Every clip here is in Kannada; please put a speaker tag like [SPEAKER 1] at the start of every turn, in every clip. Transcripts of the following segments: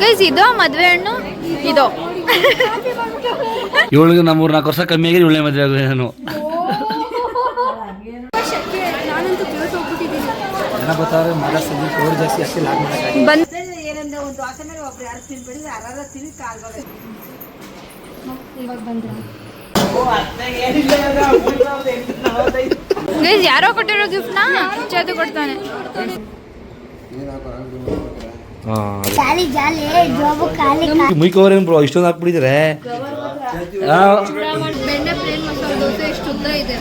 [SPEAKER 1] ಗೈಸ್ ಇದು ಮದ್ವೆ ಹಣ್ಣು ಇದು
[SPEAKER 2] ಇವಳಿಗೆ ನಮ್ಮ 4 ವರ್ಷ ಕಮ್ಮಿ ಆಗಿದೆ, ಇವಳೇ ಮದುವೆ ಆಗಿದೆ ನಾನು. ಜನ ಬರ್ತಾರೆ ಮಾಡಸ್ತೀನಿ ಕೋಡ್ ಜಾಸ್ತಿ ಅಷ್ಟೇ ಲಾಗ್ ಮಾಡಕ್ಕೆ
[SPEAKER 1] ಬಂದ್
[SPEAKER 3] ಏನಂದ್ರೆ ಒಂದು ಆಟ ಮೇಲೆ ಒಬ್ರು ಯಾರು ತಿನ್ಬಿಡಿ ಯಾರು ತಿನ್ನಿ ಕಾಲ್ ಬಗ
[SPEAKER 1] ಇವಾಗ ಬಂದ್ರೆ ಗೈಸ್ ಯಾರೋ ಕೊಟ್ಟಿರೋ ಗಿಫ್ಟ್ ನ ಚೇತು ಕೊಡ್ತಾನೆ.
[SPEAKER 4] ಜಾಲಿ ಜಾಲಿ ಜಾಬ್ ಖಾಲಿ
[SPEAKER 2] ಮುಯ್ಕೋರೇನ್ ಬ್ರೋ ಇಷ್ಟೊಂದು ಹಾಕ್ಬಿಟ್ಟಿದ್ರೆ.
[SPEAKER 1] ಬೆಣ್ಣೆ ಪ್ಲೇನ್ ಮಸಾಲೆ ದೋಸೆ ಎಷ್ಟು ಉದ್ದ ಇದೆ,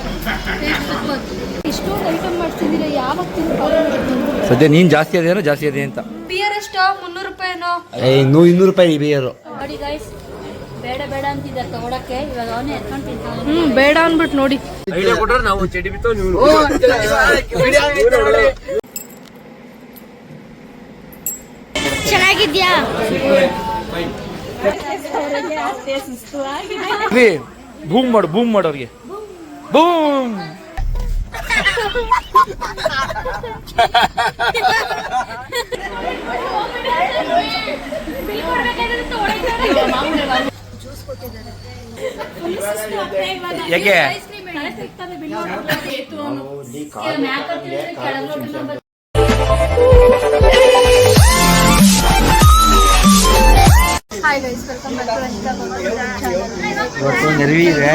[SPEAKER 1] ಇಷ್ಟೊಂದು ಐಟಮ್ ಮಾಡ್ತಿದ್ದೀರಾ, ಯಾವಾಗ ತಿಂದು
[SPEAKER 2] ಸದ್ಯ ನೀನ್ ಜಾಸ್ತಿ ಅದೇನೋ ಜಾಸ್ತಿ ಅದೇ ಅಂತ.
[SPEAKER 1] ಬಿಯರ್ ಎಷ್ಟ 300 ರೂಪಾಯಿನೋ
[SPEAKER 2] 200 ರೂಪಾಯಿ ಬಿಯರು.
[SPEAKER 4] ನೋಡಿ ಗೈಸ್ ಬೇಡ ಬೇಡ ಅಂತಿದ್ದ ತಗೊಳಕ್ಕೆ, ಇವಾಗ ಅವನೇ ಎತ್ಕೊಂಡು ತಿಂತಾನೆ.
[SPEAKER 1] ಬೇಡ ಅನ್ಬಿಟ್ಟು ನೋಡಿ
[SPEAKER 2] ಐಡಿಯಾ ಕೊಟ್ರೆ ನಾವು ಚಡಿ ಬಿತ್ತು ನೀವು
[SPEAKER 4] ಚೆನ್ನಾಗಿದ್ಯಾ?
[SPEAKER 2] ಬೂಮ್ ಮಾಡು ಅವ್ರಿಗೆ ಬೂಮ್. ಯಾಕೆ
[SPEAKER 1] hi guys, welcome back to Rachita channel.
[SPEAKER 2] ಇವತ್ತು ನೆರವಿ ಇದೆ,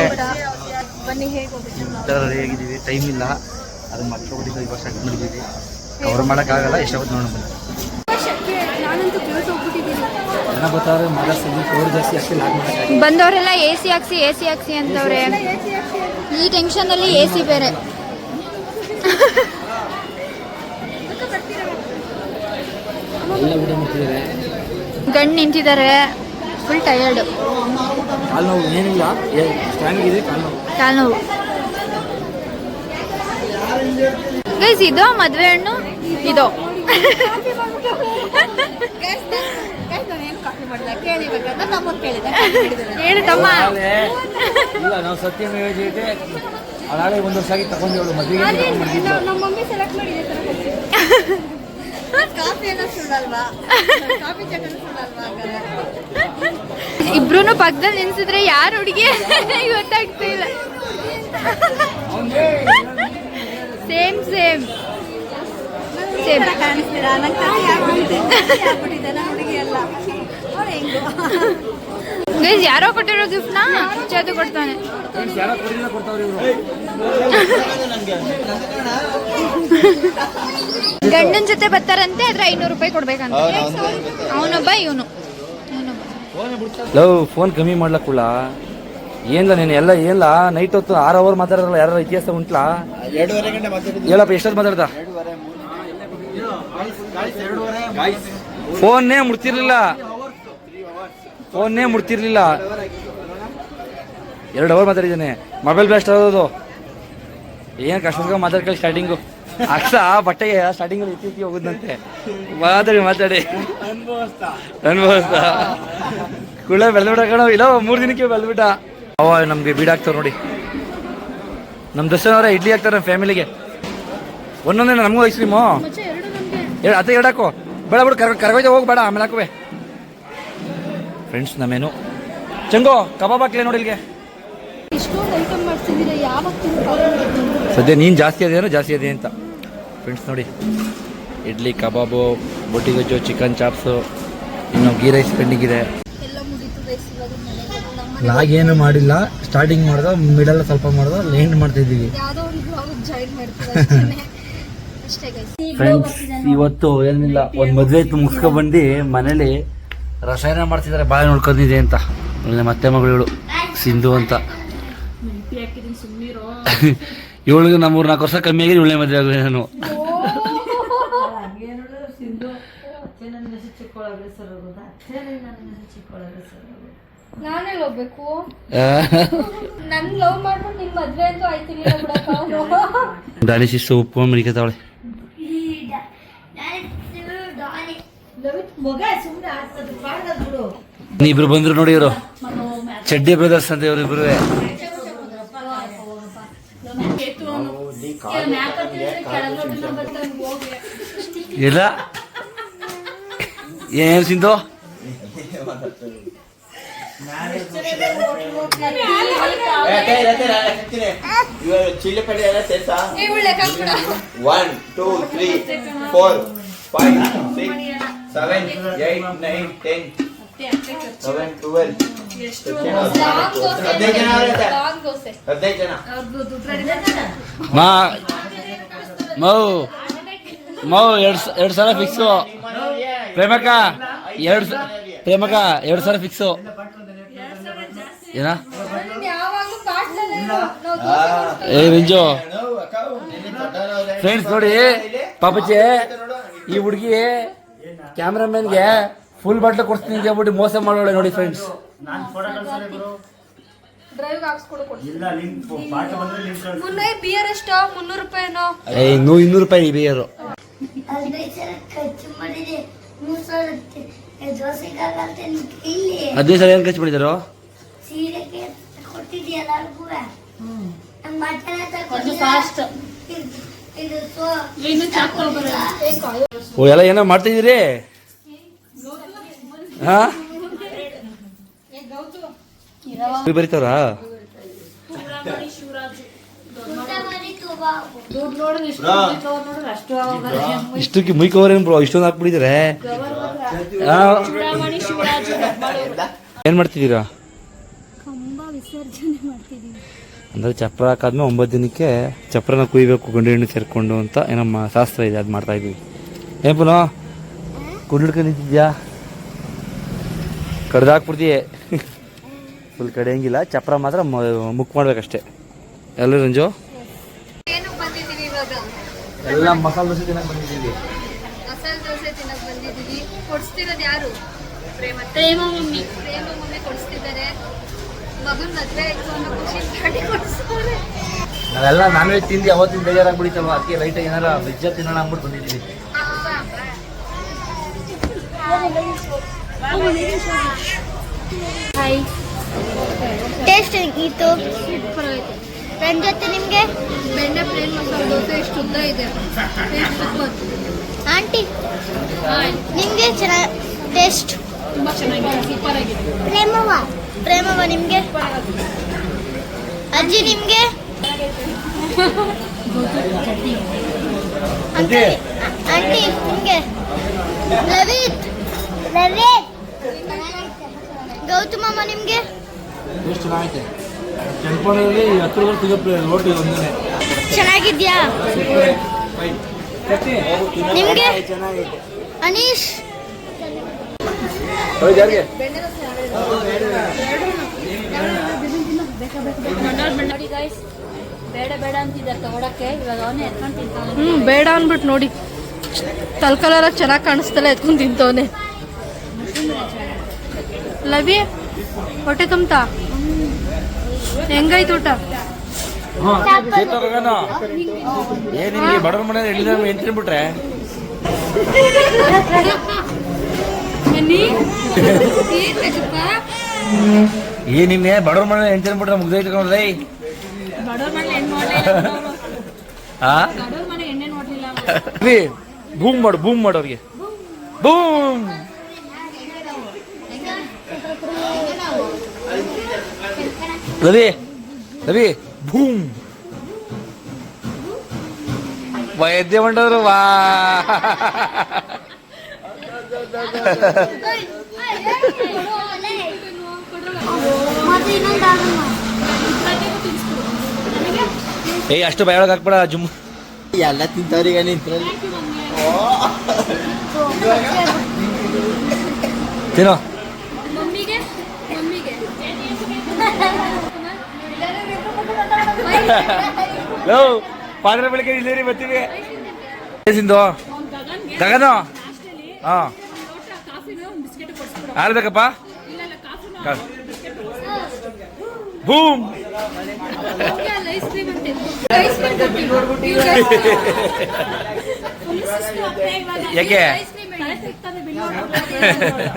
[SPEAKER 1] ಬನ್ನಿ ಹೇಗೆ ಹೋಗ್ಬೇಕು.
[SPEAKER 2] ಹೇಗಿದ್ದೀವಿ, ಟೈಮ್ ಇಲ್ಲ, ಅದು ಮತ್ತೆ ಹೋಗಿದ್ದು ಇವಾಗ ಸ್ಟಾರ್ಟ್ ಮಾಡಿದ್ದೀವಿ. ಕವರ್ ಮಾಡೋಕ್ಕಾಗಲ್ಲ, ಎಷ್ಟಾಗುತ್ತೆ ನೋಡೋಣ.
[SPEAKER 1] ನಾನಂತೂ ಕ್ಯೂಟ್ ಹೋಗ್ಬಿಟ್ಟಿದ್ದೀನಿ.
[SPEAKER 2] ಜನ ಬರ್ತಾರೆ ಮಾಡಸ್ತೀನಿ ಕೋಡ್ ಜಾಸ್ತಿ ಅಷ್ಟೇ ಲಾಗ್ ಮಾಡಕ್ಕೆ
[SPEAKER 1] ಬಂದವರೆಲ್ಲ ಎ ಸಿ ಹಾಕ್ಸಿ ಅಂತವ್ರೆ. ಈ ಟೆನ್ಷನಲ್ಲಿ ಎ ಸಿ ಬೇರೆ.
[SPEAKER 2] ಎಲ್ಲ ಊಟ ಮಾಡ್ತಿದ್ದಾರೆ.
[SPEAKER 1] ಗಂಡು ನಿಂತಿದ್ದಾರೆ, ಫುಲ್ ಟಯರ್ಡ್.
[SPEAKER 2] ಕಾಲು ನೋವು ಏನಿಲ್ಲ, ಸ್ಟ್ರಾಂಗ್ ಇದೆ ಕಾಲು ನೋವು.
[SPEAKER 1] ಗೈಸ್ ಇದು ಮದ್ವೆ ಹಣ್ಣು ಇದು ಹೇಳು ತಮ್ಮ.
[SPEAKER 2] ಇಲ್ಲ ನಾವು ಸತ್ಯಮೇವ ಜಯತೆ ಅದಾಳೆ 1 ವರ್ಷ ಆಗಿ ತಗೊಂಡಿವಳು ಮದುವೆಗೆ
[SPEAKER 3] ನಮ್ಮ ಮಮ್ಮಿ ಸೆಲೆಕ್ಟ್ ಮಾಡಿದೆ ಕಾಫಿ ಏನೋ ಸುಡಲ್ವಾ, ಕಾಫಿ ಚಟನ್ ಸುಡಲ್ವಾ.
[SPEAKER 1] ಇಬ್ರು ಪಕ್ಕದಲ್ಲಿ ನಿಲ್ಸಿದ್ರೆ ಯಾರು ಹುಡುಗಿ ಗೊತ್ತಾಗ್ತಿಲ್ಲ. ಸೇಮ್
[SPEAKER 3] ಕಾಣಿಸ್ತೀರಾ? ನಂಗೆ ಕಾಫಿ ಆಗ್ಬಿಟ್ಟಿದೆ ನನ್ನ ಹುಡುಗಿ ಎಲ್ಲ ಹೆಂಗು.
[SPEAKER 1] ಗೈಸ್ ಯಾರೋ ಕೊಟ್ಟಿರೋ ಗಿಫ್ಟ್ ನ ಚೇತು ಕೊಡ್ತಾನೆ. ಗಂಡನ ಜೊತೆ ಬರ್ತಾರಂತೆ, ಆದ್ರೆ 500 ರೂಪಾಯಿ ಕೊಡ್ಬೇಕಂತ. ಅವನೊಬ್ಬ ಇವನು
[SPEAKER 2] ಲವ್ ಫೋನ್ ಕಮ್ಮಿ ಮಾಡ್ಲಕ್ಕುಳ್ಳ ಏನಿಲ್ಲ. ನೀನು ಎಲ್ಲ ಏನಿಲ್ಲ ನೈಟ್ ಹೊತ್ತು 6 ಅವರ್ ಮಾತಾಡೋಲ್ಲ, ಯಾರು ಇತಿಹಾಸ ಉಂಟ್ಲಾ? 2:30 ಗಂಟೆ ಮಾತಾಡಿದ್ವಿ. ಹೇಳಪ್ಪ ಎಷ್ಟೊತ್ತು ಮಾತಾಡ್ದ? ಫೋನ್ನೇ ಮುಡ್ತಿರ್ಲಿಲ್ಲ 2 ಅವರ್ ಮಾತಾಡಿದ್ದಾನೆ. ಮೊಬೈಲ್ ಬ್ಲಾಸ್ಟ್ ಆಗೋದು ಏನು ಕಷ್ಟ ಮಾತಾಡ್ಕೊಳ್ಳಿ. ಸ್ಟಾರ್ಟಿಂಗು ಅಕ್ಷ ಬಟ್ಟೆಗೆ ಸ್ಟಾರ್ಟಿಂಗಲ್ಲಿ ಇತ್ತೀಚೆಗೆ ಹೋಗುದಂತೆ. ಮಾತಾಡಿ ಅನುಭವಿಸ್ತಾ ಕುಳ್ಳ ಬೆಳೆದ್ಬಿಟ್ಟ ಕಣ. ಇಲ್ಲ 3 ದಿನಕ್ಕೆ ಬೆಳೆದ್ಬಿಟ್ಟ. ಅವ ನಮ್ಗೆ ಬೀಡಾಕ್ತಾವ ನೋಡಿ. ನಮ್ಮ ದರ್ಶನವರೇ ಇಡ್ಲಿ ಹಾಕ್ತಾರೆ ನಮ್ಮ ಫ್ಯಾಮಿಲಿಗೆ. ಒಂದೊಂದೇ ನಮಗೂ ಐಸ್ ಕ್ರೀಮು ಅದೇ 2 ಹಾಕು. ಬೇಡ ಬಿಡು, ಕರ್ಗೋಯ್ತಾ ಹೋಗ್ಬೇಡ, ಆಮೇಲೆ ಹಾಕುವೆ. ಫ್ರೆಂಡ್ಸ್ ನಮ್ಮೇನು ಚಂಗೋ ಕಬಾಬ್ ಹಾಕ್ಲೇ ನೋಡಿ ಇಲ್ಲಿಗೆ. ಸದ್ಯ ನೀನು ಜಾಸ್ತಿ ಅದೇನೋ ಜಾಸ್ತಿ ಅದೇ ಅಂತ. ಫ್ರೆಂಡ್ಸ್ ನೋಡಿ, ಇಡ್ಲಿ, ಕಬಾಬು, ಬೋಟಿ ಗೊಜ್ಜು, ಚಿಕನ್ ಚಾಪ್ಸು, ಇನ್ನು ಗೀ ರೈಸ್ ಪೆಂಡಿಂಗ್ ಇದೆ. ಲಾಗ್ ಏನು ಮಾಡಿಲ್ಲ, ಸ್ಟಾರ್ಟಿಂಗ್ ಮಾಡ್ದೋ, ಮಿಡಲ್ ಸ್ವಲ್ಪ ಮಾಡ್ದೋ, ಎಂಡ್ ಮಾಡ್ತಾ ಇದ್ದೀವಿ. ಫ್ರೆಂಡ್ಸ್ ಇವತ್ತು ಏನಿಲ್ಲ, ಒಂದು ಮದುವೆ ಇತ್ತು ಮುಗಿಸ್ಕೊಂಡು ಬಂದು ಮನೇಲಿ ರಸಾಯನ ಮಾಡ್ತಿದ್ದಾರೆ, ಬಾಳೆ ನೋಡ್ಕೊಂಡಿದೆ ಅಂತ. ಮತ್ತೆ ಮಗಳು ಸಿಂಧು ಅಂತ. ಇವಳಿಗೆ ನಮ್ಮ 4 ವರ್ಷ ಕಮ್ಮಿ ಆಗಿದೆ, ಇವಳೇ ಮದುವೆ ಆಗಿದೆ ನಾನು.
[SPEAKER 1] ನಾನೇ ಹೋಗ್ಬೇಕು, ನನ್ ಲವ್ ಮಾಡ್ಬಿಟ್ಟು ನಿಮ್ ಮದ್ವೆ ಅಂತೂ ಆಯ್ತೀನಿ.
[SPEAKER 2] ಡಾಲಿಸಿಸ್ ಉಪ್ಪು ಮರಿಕತಾವಳೆ. ಇಬ್ರು ಬಂದ್ರು ನೋಡಿ, ಇವರು ಚಡ್ಡಿ ಬ್ರದರ್ಸ್ ಅಂತ ಇವರಿಬ್ರು. ಇಲ್ಲ ಏನು ಸಿಂಧು
[SPEAKER 5] ಚಿಲ್ಲಿ ಪಡಿ ಎಲ್ಲ ಸೇರ್ಸಾ 1 2 3 4 5 6 7 8 9 10 11 12 15 ಜನ
[SPEAKER 2] ಮಾ ಮೌ ಎರಡು ಸಾವಿರ ಫಿಕ್ಸು ಪ್ರೇಮಕ್ಕ ಪ್ರೇಮಕ್ಕ 2,000 ಫಿಕ್ಸು ಏನ ಏ ರಿಂಜು ಫ್ರೆಂಡ್ಸ್ ನೋಡಿ ಪಾಪಚ್ಚೆ ಈ ಹುಡುಗಿ ಕ್ಯಾಮ್ರಾಮನ್ಗೆ ಫುಲ್ ಬಾಟ್ಲು ಕೊಡ್ತೀನಿ ಅಂತ ಹೇಳ್ಬಿಟ್ಟು ಮೋಸ ಮಾಡೋಳೆ ನೋಡಿ ಫ್ರೆಂಡ್ಸ್.
[SPEAKER 3] ಬಿಯರ್ ಎಷ್ಟು 300 ರೂಪಾಯಿನೋ
[SPEAKER 2] 200 ರೂಪಾಯಿ ಬಿಯರು. ಹದಿನೈದು ಸಲ ಏನು ಖರ್ಚು ಮಾಡಿದಾರೋ ಓ ಎಲ್ಲ ಏನೋ ಮಾಡ್ತಿದ್ದೀರಿ ಹಾ ಬರೀತಾವ್ರ ಇಷ್ಟಕ್ಕೆ ಮುಯ್ ಕವರ್ ಏನ್ ಬ್ರೋ ಇಷ್ಟೊಂದು ಹಾಕ್ಬಿಟ್ಟಿದ್ರೆ ಏನ್ ಮಾಡ್ತಿದ್ದೀರಾ ಅಂದ್ರೆ ಚಪ್ರ ಹಾಕಾದ್ಮೇಲೆ 9 ದಿನಕ್ಕೆ ಚಪ್ರನ ಕುಯ್ಬೇಕು ಗಂಡು ಹೆಣ್ಣು ಸೇರ್ಕೊಂಡು ಅಂತ ಏನಮ್ಮ ಶಾಸ್ತ್ರ ಇದೆ, ಅದು ಮಾಡ್ತಾ ಇದೀವಿ. ಏನ್ ಪುನಃ ಕುಂಡ್ಲಿಡ್ಕೊಂಡು ನಿಂತಿದ್ಯಾ ಕಡ್ದಾಕ್ಬಿಡ್ತೀಯ ಫುಲ್ ಕಡೆಯಂಗಿಲ್ಲ, ಚಪ್ರ ಮಾತ್ರ ಮುಕ್ ಮಾಡ್ಬೇಕಷ್ಟೇ. ಎಲ್ಲ ರಂಜು ಎಲ್ಲ ಮಸಾಲೆ ದೋಸೆ ತಿನ್ನಕ್ ಬಂದಿದ್ದೀವಿ.
[SPEAKER 3] ಮಸಾಲೆ ದೋಸೆ ತಿನ್ನಕ್ ಬಂದಿದ್ದೀವಿ. ಕೊಡಿಸ್ತಿರೋದು ಯಾರು?
[SPEAKER 4] ಪ್ರೇಮ ಮಮ್ಮಿ
[SPEAKER 3] ಕೊಡಿಸ್ತಿದ್ದಾರೆ. ಮಗನ್ ಮದ್ವೆ ಆಯ್ತು ಅನ್ನೋ ಖುಷಿ ಪಾರ್ಟಿ ಕೊಡಿಸ್ತಾರೆ.
[SPEAKER 2] ನಾವೆಲ್ಲ ನಾನ್ ವೆಜ್ ತಿಂದು ಅವತ್ತಿನ ಬೇಜಾರಾಗ್ಬಿಡಿತಲ್ವ, ಅದಕ್ಕೆ ಲೈಟ್ ಏನಾರ ವೆಜ್ ತಿನ್ನೋಣ ಅಂದ್ಬಿಟ್ಟು ಬಂದಿದ್ದೀವಿ.
[SPEAKER 6] ಟೇಸ್ಟ್ ಹೇಗಿತ್ತು? ಫ್ರೆಂಡ್ ಜೊತೆ ನಿಮಗೆ
[SPEAKER 3] ಬೆಣ್ಣೆ ಪ್ಲೇನ್ ಮಸಾಲೆ ದೋಸೆ ಎಷ್ಟು ಉದ್ದ ಇದೆ
[SPEAKER 6] ಆಂಟಿ, ನಿಮಗೆ ಚೆನ್ನಾಗಿ ಟೇಸ್ಟ್
[SPEAKER 3] ತುಂಬಾ ಚೆನ್ನಾಗಿದೆ, ಸೂಪರ್ ಆಗಿದೆ.
[SPEAKER 6] ಪ್ರೇಮವ ನಿಮಗೆ? ಅಜ್ಜಿ ನಿಮಗೆ? ಆಂಟಿ ನಿಮಗೆ? ಲವಿತ್ ಗೌತಮಮ್ಮ ನಿಮಗೆ?
[SPEAKER 2] ಎಷ್ಟು ಚೆನ್ನಾಗೈತೆ. ಕೆಂಪಣ್ಣಲ್ಲಿ 10 ರೂಪಾಯಿ ಸಿಗಪ್ಲೆ ರೋಟಿ ಒಂದೇ.
[SPEAKER 6] ಚೆನ್ನಾಗಿದ್ಯಾ ನಿಮಗೆ? ಅನೀಶ್
[SPEAKER 4] ನೋಡಿ ಗೈಸ್, ಬೇಡ ಬೇಡ ಅಂತಿದ್ದ ತಗೊಳಕ್ಕೆ, ಇವಾಗ ಅವನೇ ಎತ್ಕೊಂಡು ತಿಂತಾನೆ.
[SPEAKER 3] ಬೇಡ ಅನ್ಬಿಟ್ಟು ನೋಡಿ, ಕಲ್ಕಲರ ಚೆನ್ನಾಗಿ ಕಾಣಿಸ್ತಲ್ಲ ಎತ್ಕೊಂಡು ತಿಂತವನೆ. ಲವಿ ಹೊಟ್ಟೆ ತುಂಬ್ತಾ? ಹೆಂಗಾಯ್ತು ಊಟ?
[SPEAKER 2] ಏನಿಲ್ಲ, ಬಡವ್ರ ಮನೆ ಏನ್ ತಿನ್ಬಿಟ್ರೆ ಏನಿನ್ನೆ ಬಡವ್ರ ಮನೆ ಏನ್ ತಿನ್ಬಿಟ್ರೆ ಮುಗ್ದೈತೆ ನೋಡ್ರಿ. ಬೂಮ್ ಮಾಡು ಅವ್ರಿಗೆ ಬೂಮ್. ರವಿ ಬೂಮ್ ವೈದ್ಯ ಮಂಡವರು ವಾ. ಏಯ್ ಅಷ್ಟು ಬಾಯೊಳಗೆ ಹಾಕ್ಬೇಡ ಜುಮ್.
[SPEAKER 5] ಎಲ್ಲ ತಿಂತವ್ರಿಗೆ ನಿಂತ್ರಲ್ಲಿ
[SPEAKER 2] ತಿನ್ನೋ.
[SPEAKER 3] ಮಮ್ಮಿಗೆ
[SPEAKER 2] ಲೋ ಪಾದ್ರ ಬೆಳಿಗ್ಗೆ ಇಲ್ಲೇರಿ ಬರ್ತೀವಿ. ತಿಂದು ಗಗನ ಹಾ ಆಡ್ಬೇಕಪ್ಪ. ಬೂಮ್ ಯಾಕೆ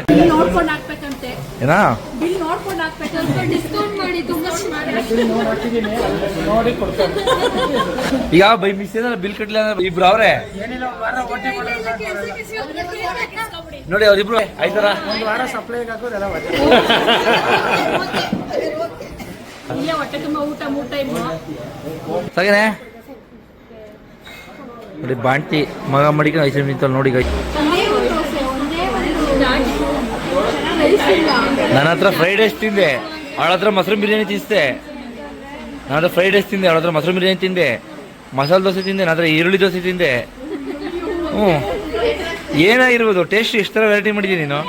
[SPEAKER 4] ಬಿಲ್ ನೋಡ್ಕೊಂಡು ಹಾಕ್ಬೇಕಂತೆ.
[SPEAKER 2] ಏನಾ
[SPEAKER 4] ಬಿಲ್ ನೋಡ್ಕೊಂಡು ಹಾಕ್ಬೇಕಂತೆ.
[SPEAKER 3] ಡಿಸ್ಕೌಂಟ್ ಮಾಡಿ ತುಂಬಾ
[SPEAKER 2] ಈಗ ಬೈ ಮಿಸ್ ಏನಾರ ಬಿಲ್ ಕಟ್ಲಿಲ್ಲ ಅಂದ್ರೆ ಇಬ್ರು ಅವ್ರೆ ನೋಡಿ ಅವ್ರಿಬ್ರು ಆಯ್ತಾರ
[SPEAKER 4] ಇಲ್ಲೇ ಹೊಟ್ಟೆ ತುಂಬ ಊಟ 3 ಟೈಮ್.
[SPEAKER 2] ಸಗನೆ ನೋಡಿ ಬಾಂಟಿ ಮಗ ಮಡಿಕೊಂಡು ಐಸ್ ಕ್ರೀಮ್ ನಿಂತಲ್ಲಿ ನೋಡಿ ನನ್ನ ಹತ್ರ ಫ್ರೈಡ್ ರೈಸ್ ತಿಂದೆ, ಅವಳ ಹತ್ರ ಮಶ್ರೂಮ್ ಬಿರಿಯಾನಿ ತಿನ್ನಿಸ್ದೆ. ನನ್ನ ಹತ್ರ ಫ್ರೈಡ್ ರೈಸ್ ತಿಂದೆ, ಅವಳ ಹತ್ರ ಮಶ್ರೂಮ್ ಬಿರಿಯಾನಿ ತಿಂದೆ, ಮಸಾಲೆ ದೋಸೆ ತಿಂದೆ, ನನ್ನ ಹತ್ರ ಈರುಳ್ಳಿ ದೋಸೆ ತಿಂದೆ. ಹ್ಞೂ ಏನಾಗಿರ್ಬೋದು ಟೇಸ್ಟ್ ಎಷ್ಟು ಥರ ವೆರೈಟಿ ಮಾಡಿದ್ದೀನಿ ನೀನು.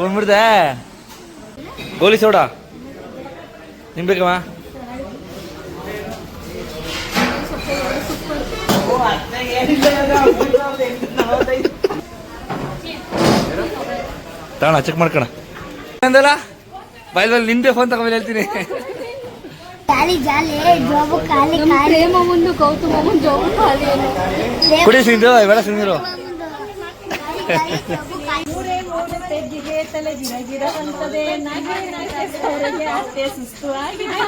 [SPEAKER 2] ಬಂದ್ಬಿಡ್ದೆ ಗೋಲಿ ಸೋಡಾ ನಿಮ್ಗೆ ಬೇಕಮ್ಮ? ತಗೋಣ ಚೆಕ್ ಮಾಡ್ಕೋಣ ಅಂದಲ್ಲ ಬಾಯಲ್ಲಿ ನಿಂದೆ ಫೋನ್ ತಗೊಂಡ್ಮೇಲೆ ಹೇಳ್ತೀನಿ.
[SPEAKER 6] ಜಾಲಿ ಜಾಲಿ ಜೋಬು ಖಾಲಿ ಖಾಲಿ
[SPEAKER 3] ಪ್ರೇಮ ಮುಂದು ಗೌತಮ ಮುಂದು ಜೋಬು ಖಾಲಿ.
[SPEAKER 2] ಕುಡಿ ಸಿಂಧು ಇವೆಲ್ಲ ಸಿಂಧಿರು
[SPEAKER 4] ತೆಜ್ಜಿಗೆ ತಲೆ ಗಿರ ಗಿರ ಅಂತದೆ. ಸುಸ್ತು ಆಗಿದೆ.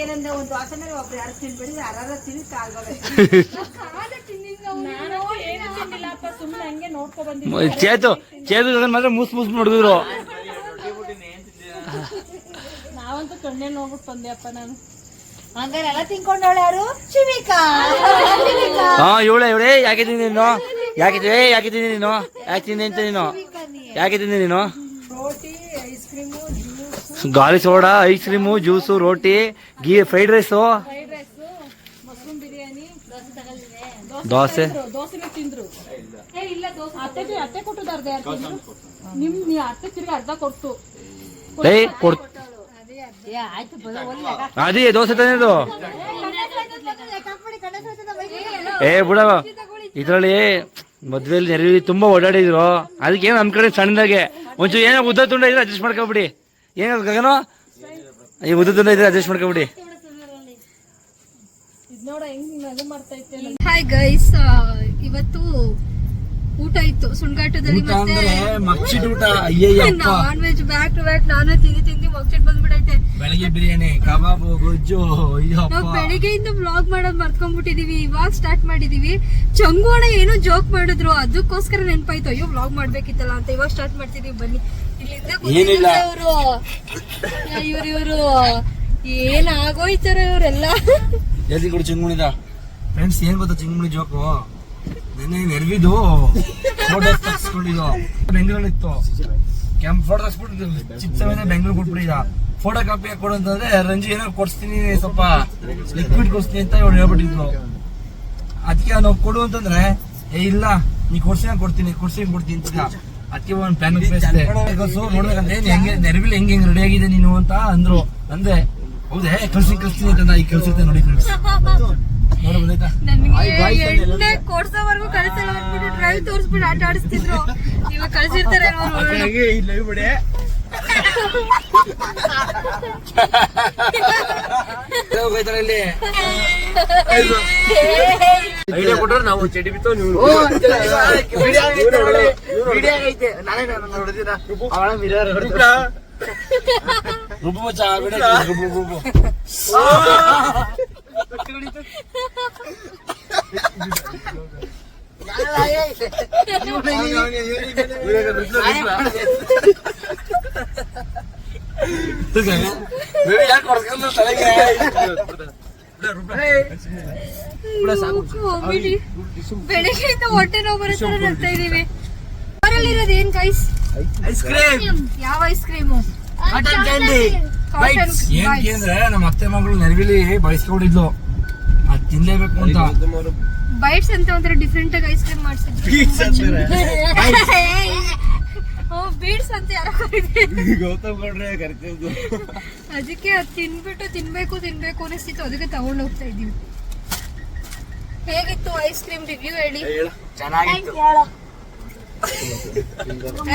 [SPEAKER 4] ಏನಂದ್ರೆ ಒಂದು ವಾಸನೆ ಒಬ್ರು ಯಾರು ತಿನ್ಬಿಡಿ ಯಾರು ತಿನ್ನಿ ನಾನು ಏನು ತಿನ್ನಿಲ್ಲಪ್ಪ, ಸುಮ್ಮನೆ ಹಂಗೆ ನೋಡ್ಕೊ ಬಂದಿದ್ದೆ.
[SPEAKER 2] ಚೇತು ಮಾತ್ರ ಮೂಸ್ ನೋಡಿದ್ರು.
[SPEAKER 4] ನಾವಂತೂ ಕಣ್ಣೆ ನೋಡ್ಬಿಟ್ಟು ಬಂದೆ ನಾನು.
[SPEAKER 6] ಹಂಗಾರೆ ಎಲ್ಲ ತಿನ್ಕೊಂಡವಳು ಯಾರು? ಶಿವಿಕಾ.
[SPEAKER 2] ಹಾ ಇವಳೆ ಯಾಕೆ ತಿಂದಿ ನೀನು? ಯಾಕೆ ತಿಂದಿ ನೀನು? ಯಾಕೆ ತಿಂದಿ ಅಂತ ನೀನು? ಯಾಕೆ ತಿಂದಿ ನೀನು? ಗಾಲಿ ಸೋಡಾ, ಐಸ್ ಕ್ರೀಮು, ಜ್ಯೂಸು, ರೋಟಿ, fried rice,
[SPEAKER 4] mushroom biryani,
[SPEAKER 2] dosa
[SPEAKER 4] ದೋಸೆನೂ ತಿಂದ್ರು. ಅತ್ತೆ ಕೊಟ್ಟದಾರ್ದ ನಿಮ್ ಅತ್ತೆ ತಿರ್ಗಿ ಅರ್ಧ ಕೊಡ್ತು.
[SPEAKER 2] ಅದೇ ದೋಸೆ ತಾನೇದು. ಬಿಡ ಇದ್ರಲ್ಲಿ ಮದ್ವೆಲಿ ನೆರವಿ ತುಂಬಾ ಓಡಾಡಿದ್ರು, ಅದಕ್ಕೆ ಏನು ನಮ್ ಕಡೆ ಸಣ್ಣದಾಗೆ ಒಂಚೂರು ಏನೋ ಉದ್ದ ತುಂಡ ಇದ್ರೆ ಅಡ್ಜಸ್ಟ್ ಮಾಡ್ಕೊಬಿಡಿ. ಏನ ಗಗನೋ ಈ ಉದ್ದ ತುಂಡ ಇದ್ರೆ ಅಡ್ಜಸ್ಟ್ ಮಾಡ್ಕೊಬಿಡಿ.
[SPEAKER 4] ನೋಡ ಹೆಂಗ್ ನಗು ಮಾಡ್ತಾ ಇತ್ತು.
[SPEAKER 3] ಹಾಯ್ ಗೈಸ್, ಇವತ್ತು ಊಟ ಇತ್ತು ಸುಣ್ಗಾಟದಲ್ಲಿ. Non veg back to back ನಾನು ತಿಂದಿ ಮಗ್ಚಿಟ್ ಬಂದ್ಬಿಟ್ಟೈತೆ.
[SPEAKER 2] ಬೆಳಗ್ಗೆ ಬಿರಿಯಾನಿ, ಕಬಾಬು, ಗೊಜ್ಜು.
[SPEAKER 3] ನಾವು ಬೆಳಿಗ್ಗೆಯಿಂದ ವ್ಲಾಗ್ ಮಾಡೋದ್ ಮರ್ತ್ಕೊಂಡ್ಬಿಟ್ಟಿದೀವಿ, ಇವಾಗ ಸ್ಟಾರ್ಟ್ ಮಾಡಿದೀವಿ. ಚಂಗೋಣ ಏನೋ ಜೋಕ್ ಮಾಡಿದ್ರು, ಅದಕ್ಕೋಸ್ಕರ ನೆನ್ಪಾಯ್ತು ಅಯ್ಯೋ ವ್ಲಾಗ್ ಮಾಡ್ಬೇಕಿತ್ತಲ್ಲ ಅಂತ ಇವಾಗ ಸ್ಟಾರ್ಟ್ ಮಾಡ್ತಿದೀವಿ. ಬನ್ನಿ ಇಲ್ಲಿಂದ ಇವ್ರು ಏನಾಗೋಯ್ತಾರ ಇವರೆಲ್ಲ.
[SPEAKER 2] ಜಲ್ದಿ ಕೊಡು ಚಿಂಗುಣಿದ. ಫ್ರೆಂಡ್ಸ್ ಏನ್ ಗೊತ್ತಾ ಚಿಂಗುಣಿ ಜೋಕು? ನೆನ್ನೆ ನೆರವಿದು ಫೋಟೋ ತಗ್ಸ್ಕೊಂಡಿದ್ದು ಬೆಂಗಳೂರಲ್ಲಿ ಇತ್ತು. ಫೋಟೋ ತಗ್ಸ್ಬಿಟ್ಟು ಚಿಪ್ಸ್ ಬೆಂಗಳೂರು ಕೊಟ್ಬಿಟ್ಟಿದ. ಫೋಟೋ ಕಾಪಿ ಕೊಡು ಅಂತಂದ್ರೆ ರಂಜಿ ಏನೋ ಕೊಡ್ಸ್ತೀನಿ, ಸ್ವಲ್ಪ ಲಿಕ್ವಿಡ್ ಕೊಡ್ಸ್ತೀನಿ ಅಂತ ಇವ್ರು ಹೇಳ್ಬಿಟ್ಟಿದ್ರು. ಅದಕ್ಕೆ ನಾವು ಕೊಡು ಅಂತಂದ್ರೆ ಇಲ್ಲ ನೀ ಕೊಡ್ತೀನಿ ಅಂತ. ಅದಕ್ಕೆ ಒಂದು ಪ್ಲಾನ್ ನೋಡ್ಬೇಕಂದ್ರೆ ಹೆಂಗೆ ನೆರವಿಲ್ ಹೆಂಗೆ ರೆಡಿ ಆಗಿದೆ ನೀನು ಅಂತ ಅಂದ್ರು. ಅಂದ್ರೆ ಹೌದೇ ಕಳ್ಸ್ತೀನಿ ಅಂತ ಈ ಕಳ್ಸುತ್ತೆ ನೋಡಿ ಫ್ರೆಂಡ್ಸ್.
[SPEAKER 3] ನನ್ಗೆ ಎಣ್ಣೆ ಕೊಡ್ಸೋವರೆಗೂ ಕಳ್ಸಲ್ಲ ಅಂದ್ಬಿಟ್ಟು ಡ್ರೈವ್ ತೋರಿಸ್ಬಿಟ್ಟು ಆಟ ಆಡಿಸ್ತಿದ್ರು. ಇವಾಗ ಕಳ್ಸಿರ್ತಾರೆ
[SPEAKER 2] ಐಡಿಯಾ ಕೊಟ್ಟರೆ ನಾವು ಚಟಿ ಬಿತ್ತು
[SPEAKER 3] ಬೆಳಿಗ್ಗೆಯಿಂದ ಹೊಟ್ಟೆ ನೋವು ಬರೋ ತರ ನಗ್ತಾ ಇದೀವಿ. ಅವರಲ್ಲಿರೋದು ಏನ್ ಗೈಸ್?
[SPEAKER 2] Ice cream.
[SPEAKER 3] ಯಾವ ಐಸ್ ಕ್ರೀಮು?
[SPEAKER 2] ಕಾಟನ್ ಕ್ಯಾಂಡಿ ಅಂದ್ರೆ ನಮ್ಮ ಅತ್ತೆ ಮಗಳು ನೆರವಿಲಿ ಬಯಸ್ಕೊಂಡಿದ್ಲು, ಅದ್ ತಿನ್ಲೇಬೇಕು ಅಂತ.
[SPEAKER 3] ಬೈಟ್ಸ್ ಅಂತ ಒಂಥರ ಡಿಫ್ರೆಂಟ್ ಆಗಿ ಐಸ್ ಕ್ರೀಮ್ ಮಾಡ್ಸಿದ್ರು. ಬೀಡ್ಸ್ ಅಂತ ಯಾರೋ ಅದಕ್ಕೆ ಅದು ತಿನ್ಬಿಟ್ಟು ತಿನ್ಬೇಕು ಅನಿಸ್ತಿತ್ತು, ಅದಕ್ಕೆ ತಗೊಂಡು ಹೋಗ್ತಾ ಇದೀವಿ. ಹೇಗಿತ್ತು ಐಸ್ ಕ್ರೀಮ್ ರಿವ್ಯೂ ಹೇಳಿ?
[SPEAKER 2] ಚೆನ್ನಾಗಿತ್ತು.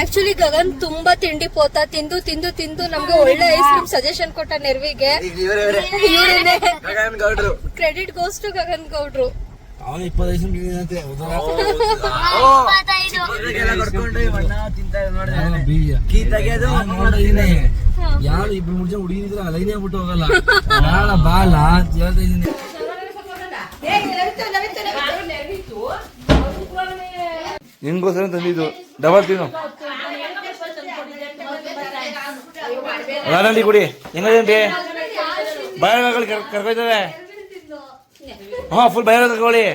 [SPEAKER 3] ಆಕ್ಚುಲಿ ಗಗನ್ ತುಂಬಾ ತಿಂಡಿ ಪೋತ ತಿಂದು ತಿಂದು ತಿಂದು ನಮ್ಗೆ ಒಳ್ಳೆ ಐಸ್ ಕ್ರೀಮ್ ಸಜೆಷನ್ ಕೊಟ್ಟ ನೆರ್ವಿಗೆ. ಕ್ರೆಡಿಟ್ ಗೋಸ್ ಟು ಗಗನ್ ಗೌಡ್ರು.
[SPEAKER 2] ಅವನು 25 ಯಾರು ಇಬ್ರು ಮೂರು ಜನ ಹುಡುಗಿದ್ರ ಲೈನ್ ಆಗ್ಬಿಟ್ಟು ಹೋಗಲ್ಲ ಬಾಲ ಅಂತ ಹೇಳ್ತಾ ಇದೀನಿ. ನಿನ್ಗೋಸ್ಕರ ತಂದಿದ್ದು ಡಬಲ್ ತಿನ್ನು. ರಾಣಿ ಕುಡಿ ಹೆಂಗಂಟಿ ಬಯಲು ಕರ್ಕೊಯ್ತದೆ. ಹಾ ಫುಲ್ ಬಯಲು ಕರ್ಕೊಳ್ಳಿ.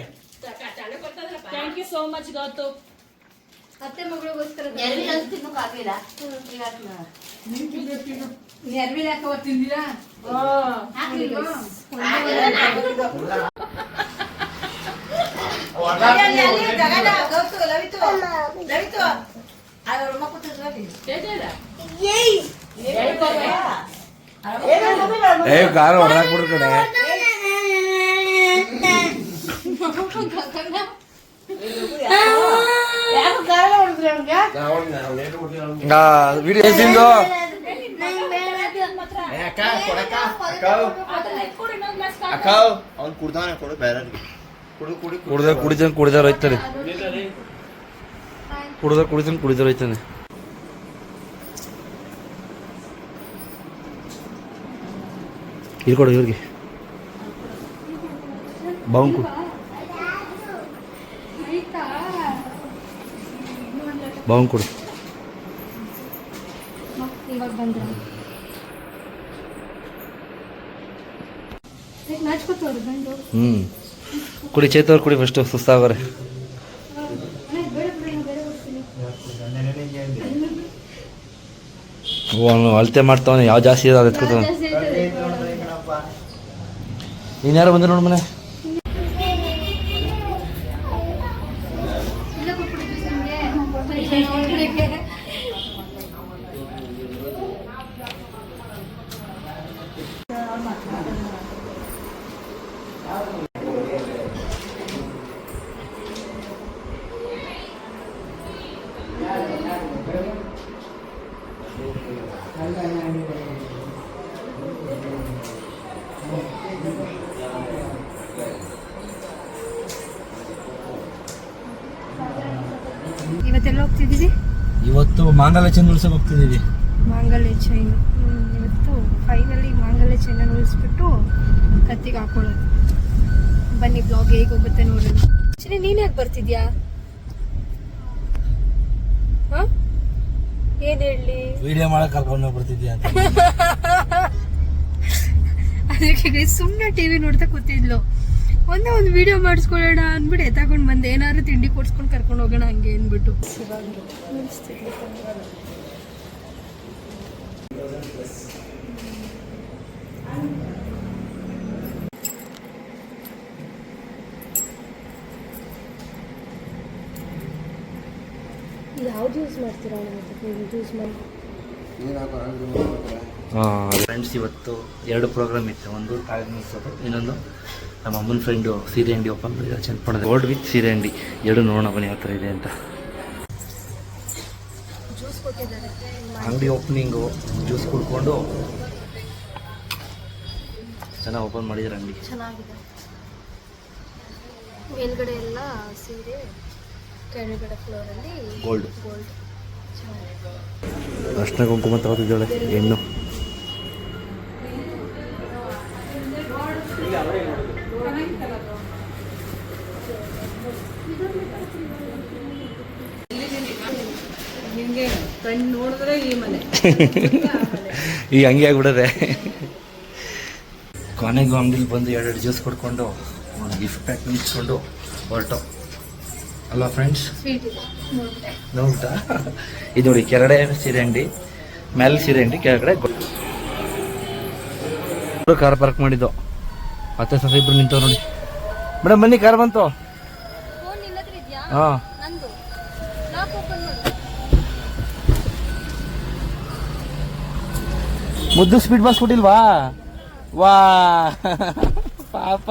[SPEAKER 4] ಥ್ಯಾಂಕ್ ಯು ಸೋ ಮಚ್ ಗೌತು.
[SPEAKER 3] ಅತ್ತೆ ಮಗಳಿಗೋಸ್ಕರ
[SPEAKER 2] ಕಾರು ಹೊಡೆದಾಕ್ಬಿಡ್ರ ಕಡೆ. ವಿಡಿಯೋ ಎಷ್ಟಿಂದು
[SPEAKER 5] ಅವ್ನು ಕುಡ್ದಾನೆ ಕೊಡು ಬೇರೆ
[SPEAKER 2] ಕುಡಿದಾರ ಹೋಯ್ತಾರೆ. ಕುಡಿದಾರ ಹೋಯ್ತಾನೆ. ಇರ್ಕೊಡು ಇವ್ರಿಗೆ ಬಾವುಂಕು ಕೊಡು.
[SPEAKER 3] ಇವಾಗ ಬಂದ್ರೆ ನಾಚ್ಕೋತವ್ರು ಗಂಡು.
[SPEAKER 2] ಕುಡಿ ಚೇತವ್ರು ಕುಡಿ ಫಸ್ಟು ಸುಸ್ತಾಗೋರೆ. ಅವನು ಅಳತೆ ಮಾಡ್ತಾವನೆ ಯಾವ ಜಾಸ್ತಿ ಇದೆ ಅದು ಎತ್ಕೋತಾವ. ನೀನ್ಯಾರು ಬಂದ್ರೆ ನೋಡು ಮನೆ.
[SPEAKER 3] ಇವತ್ತೆಲ್ಲ ಹೋಗ್ತಿದ್ದೀವಿ.
[SPEAKER 2] ಇವತ್ತು ಮಾಂಗಲ್ಯ ಚೈನ್ ಉಳ್ಸಕ್ ಹೋಗ್ತಿದ್ದೀವಿ.
[SPEAKER 3] ಮಾಂಗಲ್ಯ ಚೈನ್ ಇವತ್ತು ಫೈನಲಿ ಮಾಂಗಲ್ಯ ಚೈನ್ ಉಳಿಸ್ಬಿಟ್ಟು ಕತ್ತಿಗೆ ಹಾಕೊಳ್ಳೋದು. ಬನ್ನಿ ಬ್ಲಾಗ್ ಹೇಗೆ ಹೋಗುತ್ತೆ ನೋಡೋಣ. ಆಕ್ಚುಲಿ ನೀನ್ ಯಾಕೆ ಬರ್ತಿದ್ಯಾ? ಏನ್ ಹೇಳಿ
[SPEAKER 2] ವಿಡಿಯೋ ಮಾಡಕ್ ಕರ್ಕೊಂಡು ಬರ್ತಿದ್ಯಾ ಅಂತ.
[SPEAKER 3] ಅದಕ್ಕೆ ಸುಮ್ಮನೆ ಟಿವಿ ನೋಡ್ತಾ ಕೂತಿದ್ಲು. ಒಂದೇ ಒಂದು ವಿಡಿಯೋ ಮಾಡಿಸ್ಕೊಳ್ಳೋಣ ಅಂದ್ಬಿಟ್ಟು ಎತ್ತಾಕೊಂಡು ಬಂದೆ. ಏನಾದ್ರು ತಿಂಡಿ ಕೊಡ್ಸ್ಕೊಂಡು ಕರ್ಕೊಂಡು ಹೋಗೋಣ ಹಂಗೆ ಅಂದ್ಬಿಟ್ಟು. ಯಾವ್ದು ಯೂಸ್ ಮಾಡ್ತೀರಾ ಯೂಸ್ ಮಾಡಿ?
[SPEAKER 2] ಫ್ರೆಂಡ್ಸ್ ಇವತ್ತು 2 ಪ್ರೋಗ್ರಾಮ್ ಇತ್ತು. ಒಂದು ತಾಳಿ ನಿಲ್ಸೋದು, ಇನ್ನೊಂದು ನಮ್ಮ ಅಮ್ಮನ ಫ್ರೆಂಡು ಸೀರೆ ಅಂಗಡಿ ಓಪನ್ ಮಾಡಿದ್ದಾರೆ ಚಂದ್ಪಣದ. ಗೋಲ್ಡ್ ವಿತ್ ಸೀರೆ ಅಂಗಡಿ ಎರಡು ನೋಡೋಣ ಬನ್ನಿ ಯಾವ ಥರ ಇದೆ ಅಂತ. ಅಂಗಡಿ ಓಪನಿಂಗು ಜ್ಯೂಸ್ ಕುಡ್ಕೊಂಡು ಚೆನ್ನಾಗಿ ಓಪನ್ ಮಾಡಿದ್ದಾರೆ ಅಂಗಡಿ.
[SPEAKER 3] ಚೆನ್ನಾಗಿದೆ. ಮೇಲ್ಗಡೆ ಎಲ್ಲ ಸೀರೆ, ಕೆಳಗಡೆ ಫ್ಲೋರಲ್ಲಿ
[SPEAKER 2] ಗೋಲ್ಡ್.
[SPEAKER 3] ಚೆನ್ನಾಗಿದೆ.
[SPEAKER 2] ಅರ್ಶಿನ ಕುಂಕುಮ ತಗೋತಿದ್ದಾಳೆ ಹೆಣ್ಣು.
[SPEAKER 4] ನೋಡಿದ್ರೆ ಈ ಮನೆ
[SPEAKER 2] ಈಗ ಹಂಗೆ ಆಗ್ಬಿಡದೆ. ಕೊನೆಗೂ ಅಂಗಡಿಲಿ ಬಂದು 2 ಜ್ಯೂಸ್ ಕೊಡ್ಕೊಂಡು ಒಂದು ಗಿಫ್ಟ್ ಪ್ಯಾಕ್ ನಿಲ್ಸ್ಕೊಂಡು ಹೊರಟು ಅಲ್ವಾ ಫ್ರೆಂಡ್ಸ್? ನೋಡ್ತಾ ಇದು ನೋಡಿ, ಕೆಳಗಡೆ ಸೀರೆ ಅಂಗಡಿ, ಮೇಲೆ ಸೀರೆ ಅಂಗಡಿ, ಕೆಳಗಡೆ ಕಾರ್ ಪಾರ್ಕ್ ಮಾಡಿದ್ದು. ಮತ್ತೆ ಸ್ವಲ್ಪ ಇಬ್ರು ನಿಂತವ್ ನೋಡಿ. ಮೇಡಮ್ ಬನ್ನಿ, ಕಾರ್ ಬಂತು. ಹಾಂ ಮುದ್ದು ಸ್ಪೀಡ್ ಬಸ್ ಕೊಟ್ಟಿಲ್ವಾ? ವಾ ಪಾಪ.